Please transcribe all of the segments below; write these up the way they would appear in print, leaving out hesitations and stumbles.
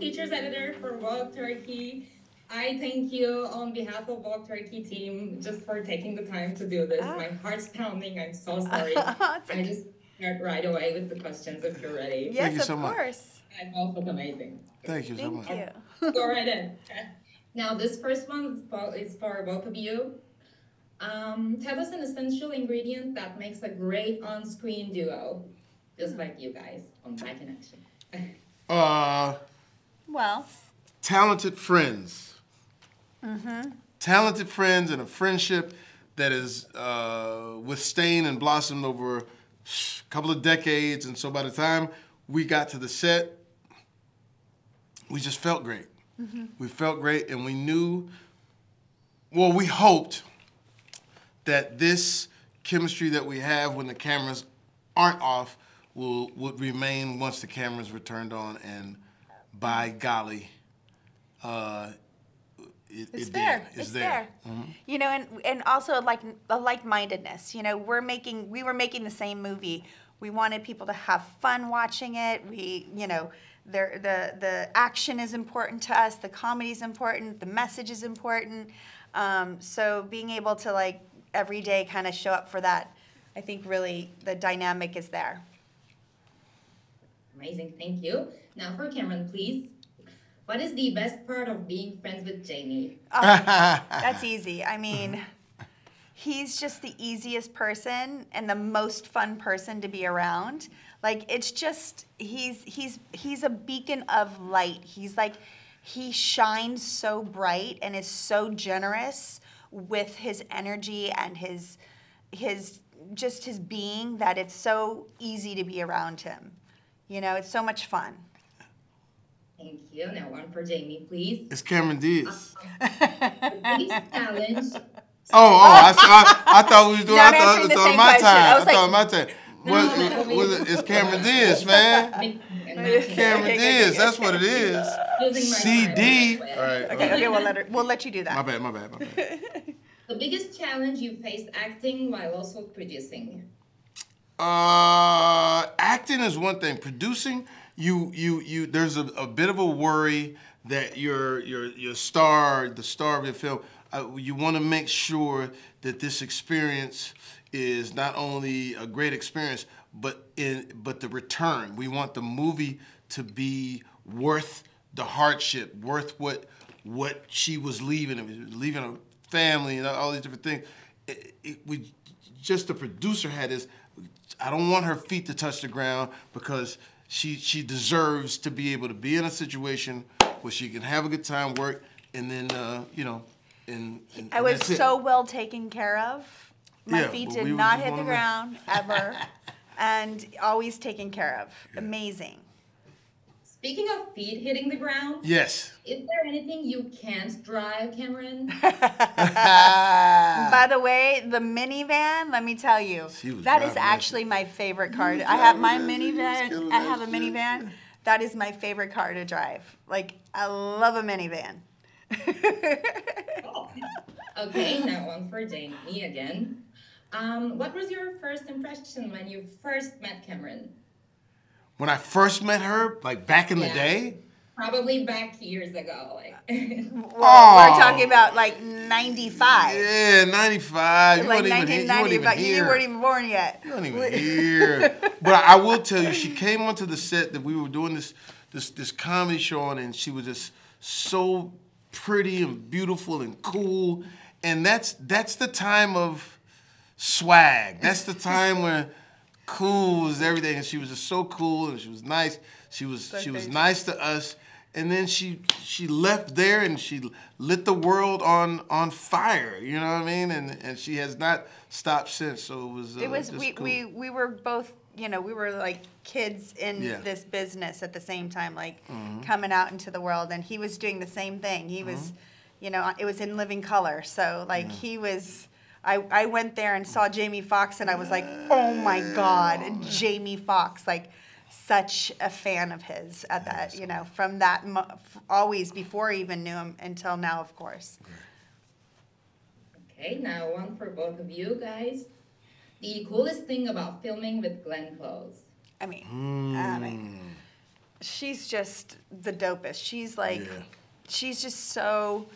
features editor for Vogue Turkey. I thank you on behalf of Vogue Turkey team just for taking the time to do this. My heart's pounding. I'm so sorry. I just start right away with the questions if you're ready. Yes, thank you so much. Course. I thought it was amazing. Thank you so much. Thank you. Go right in. Now, this first one is for both of you. Tell us an essential ingredient that makes a great on-screen duo, just like you guys on Back in Action. Well, talented friends. Talented friends and a friendship that is withstained and blossomed over a couple of decades. And so by the time we got to the set, we just felt great. We felt great, and we knew, well, we hoped that this chemistry that we have when the cameras aren't off would remain once the cameras were turned on, and by golly, it's there. It's there. You know, and also like a like-mindedness. You know, we were making the same movie. We wanted people to have fun watching it. You know, the action is important to us. The comedy is important. The message is important. So being able to like every day kind of show up for that, I think really the dynamic is there. Amazing, thank you. Now for Cameron, please. What is the best part of being friends with Jamie? That's easy. I mean, he's just the easiest person and the most fun person to be around. Like, it's just, he's a beacon of light. He's like, he shines so bright and is so generous with his energy and his being that it's so easy to be around him. You know, it's so much fun. Thank you. Now one for Jamie, please. It's Cameron Diaz. The biggest challenge. I thought we was doing. I thought my time. I thought my time. It's Cameron Diaz, man. Cameron Diaz. That's what it is. CD. All right. Okay. We'll let you do that. My bad. The biggest challenge you faced acting while also producing. Acting is one thing. Producing, there's a bit of a worry that your star, the star of your film, you want to make sure that this experience is not only a great experience, but the return. We want the movie to be worth the hardship, worth what she was leaving a family and all these different things. The producer had this. I don't want her feet to touch the ground because she deserves to be able to be in a situation where she can have a good time, work, and then and I was so well taken care of. My feet did not hit the ground ever, and always taken care of. Yeah. Amazing. Speaking of feet hitting the ground, yes. Is there anything you can't drive, Cameron? By the way, the minivan, let me tell you, that is actually my favorite car. I have my minivan. I have a minivan. That is my favorite car to drive. Like, I love a minivan. Okay, now one for Jamie again. What was your first impression when you first met Cameron? When I first met her, like back in the day? Probably back years ago. We're talking about like 95. Yeah, 95. You weren't even here. You weren't even born yet. You weren't even here. But I will tell you, she came onto the set that we were doing this comedy show on, and she was just so pretty and beautiful and cool. And that's the time of swag. That's the time when cool was everything, and she was just so cool, and she was nice. She was nice to us, and then she left there and she lit the world on fire. You know what I mean? And she has not stopped since. So it was cool. we were both, you know, we were like kids in this business at the same time, like coming out into the world, and he was doing the same thing. He was, you know, it was in living color. So like he was. I went there and saw Jamie Foxx, and I was like, oh my God, Jamie Foxx, like such a fan of his at that, you know, from that, always before I even knew him until now, of course. Okay, now one for both of you guys. The coolest thing about filming with Glenn Close. I mean, she's just the dopest. She's like, Yeah. she's just so,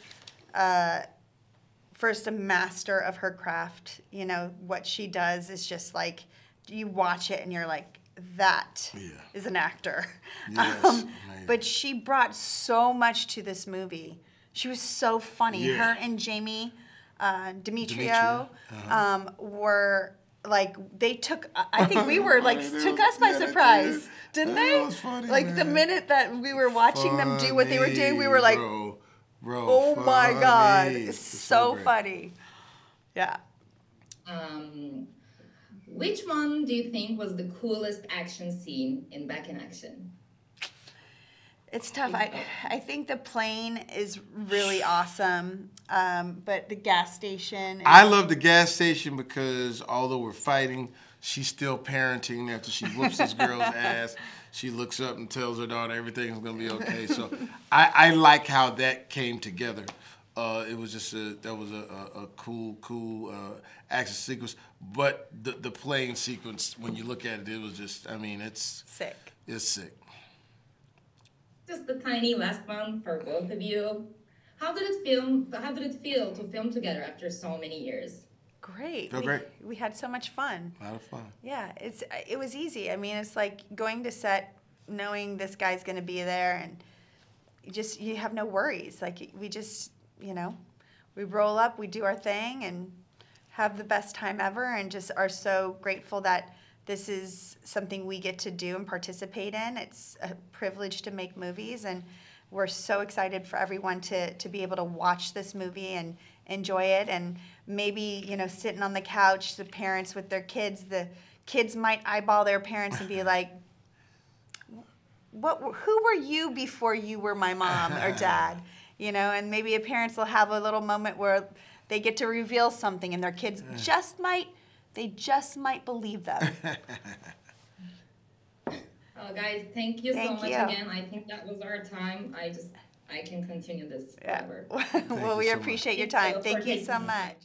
first a master of her craft. You know, what she does is just like, you watch it and you're like, that is an actor. Yes, but she brought so much to this movie. She was so funny. Yeah. Her and Jamie Demetrio were like, they took, I think we were like, took us by surprise, didn't they? It was funny, like man. The minute that we were watching them do what they were doing, we were like, bro, oh my God, it's so great. funny. Yeah. Which one do you think was the coolest action scene in Back in Action? It's tough. I think the plane is really awesome, but the gas station. I love the gas station because although we're fighting, she's still parenting after she whoops this girl's ass. She looks up and tells her daughter everything's going to be okay. So I like how that came together. It was just that was a cool action sequence. But the plane sequence, when you look at it, it was just, I mean, it's sick. It's sick. Just the tiny last one for both of you. How did it feel to film together after so many years? Great. Felt great. We had so much fun. A lot of fun. Yeah, it was easy. I mean, it's like going to set, knowing this guy's going to be there, and you have no worries. Like, we just, you know, we roll up, we do our thing, and have the best time ever, and just are so grateful that this is something we get to do and participate in. It's a privilege to make movies, and we're so excited for everyone to be able to watch this movie and enjoy it. And maybe, you know, sitting on the couch, the parents with their kids, the kids might eyeball their parents and be like, who were you before you were my mom or dad? You know, and maybe a parents will have a little moment where they get to reveal something, and their kids just might believe them. Oh, guys, thank you so much again. I think that was our time. I can continue this forever. Well, we appreciate your time. Thank you so much.